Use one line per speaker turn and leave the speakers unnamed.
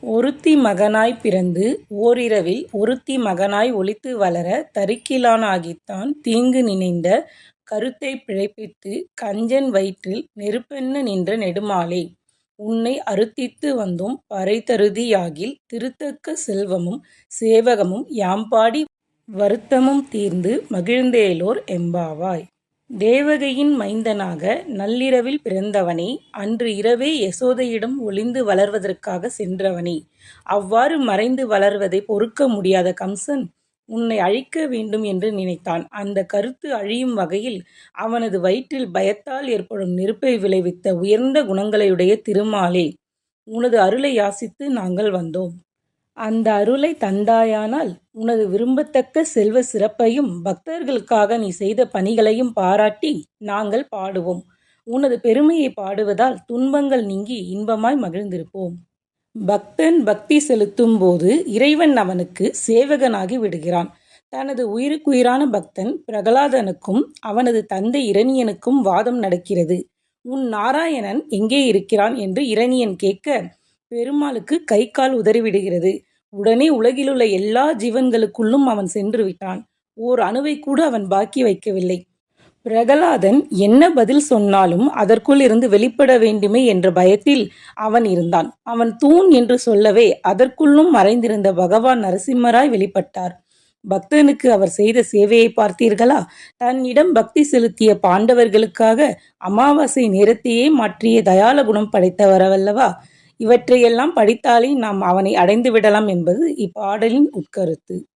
ஒருத்தி மகனாய்ப் பிறந்து ஓரிரவில் ஒருத்தி மகனாய் ஒளித்து வளர தரிக்கிலான் ஆகித்தான் தீங்கு நினைந்த கருத்தைப் பிழைப்பித்து கஞ்சன் வயிற்றில் நெருப்பென்ன நின்ற நெடுமாலே. உன்னை அருத்தித்து வந்தும் பறைதருதி யாகில் திருத்தக்க செல்வமும் சேவகமும் யாம்பாடி வருத்தமும் தீர்ந்து மகிழ்ந்தேலோர் எம்பாவாய். தேவகியின் மைந்தனாக நள்ளிரவில் பிறந்தவனே, அன்று இரவே யசோதையிடம் ஒளிந்து வளர்வதற்காக சென்றவனே, அவ்வாறு மறைந்து வளர்வதை பொறுக்க முடியாத கம்சன் உன்னை அழிக்க வேண்டும் என்று நினைத்தான். அந்த கருத்து அழியும் வகையில் அவனது வயிற்றில் பயத்தால் ஏற்படும் நெருப்பை விளைவித்த உயர்ந்த குணங்களையுடைய திருமாலே, உனது அருளை யாசித்து நாங்கள் வந்தோம். அந்த அருளை தந்தாயானால் உனது விரும்பத்தக்க செல்வ சிறப்பையும் பக்தர்களுக்காக நீ செய்த பணிகளையும் பாராட்டி நாங்கள் பாடுவோம். உனது பெருமையை பாடுவதால் துன்பங்கள் நீங்கி இன்பமாய் மகிழ்ந்திருப்போம். பக்தன் பக்தி செலுத்தும் போது இறைவன் அவனுக்கு சேவகனாகி விடுகிறான். தனது உயிருக்குயிரான பக்தன் பிரகலாதனுக்கும் அவனது தந்தை இரணியனுக்கும் வாதம் நடக்கிறது. உன் நாராயணன் எங்கே இருக்கிறான் என்று இரணியன் கேட்க, பெருமாளுக்கு கை கால் உதறிவிடுகிறது. உடனே உலகிலுள்ள எல்லா ஜீவன்களுக்குள்ளும் அவன் சென்று விட்டான். ஓர் அணுவை கூட அவன் பாக்கி வைக்கவில்லை. பிரகலாதன் என்ன பதில் சொன்னாலும் அதற்குள் இருந்து வெளிப்பட வேண்டுமே என்ற பயத்தில் அவன் இருந்தான். அவன் தூண் என்று சொல்லவே அதற்குள்ளும் மறைந்திருந்த பகவான் நரசிம்மராய் வெளிப்பட்டார். பக்தனுக்கு அவர் செய்த சேவையை பார்த்தீர்களா? தன்னிடம் பக்தி செலுத்திய பாண்டவர்களுக்காக அமாவாசை நேரத்தையே மாற்றிய தயால குணம் படைத்தவரவல்லவா? இவற்றையெல்லாம் படித்தாலே நாம் அவனை அடைந்து விடலாம் என்பது இப்பாடலின் உட்கருத்து.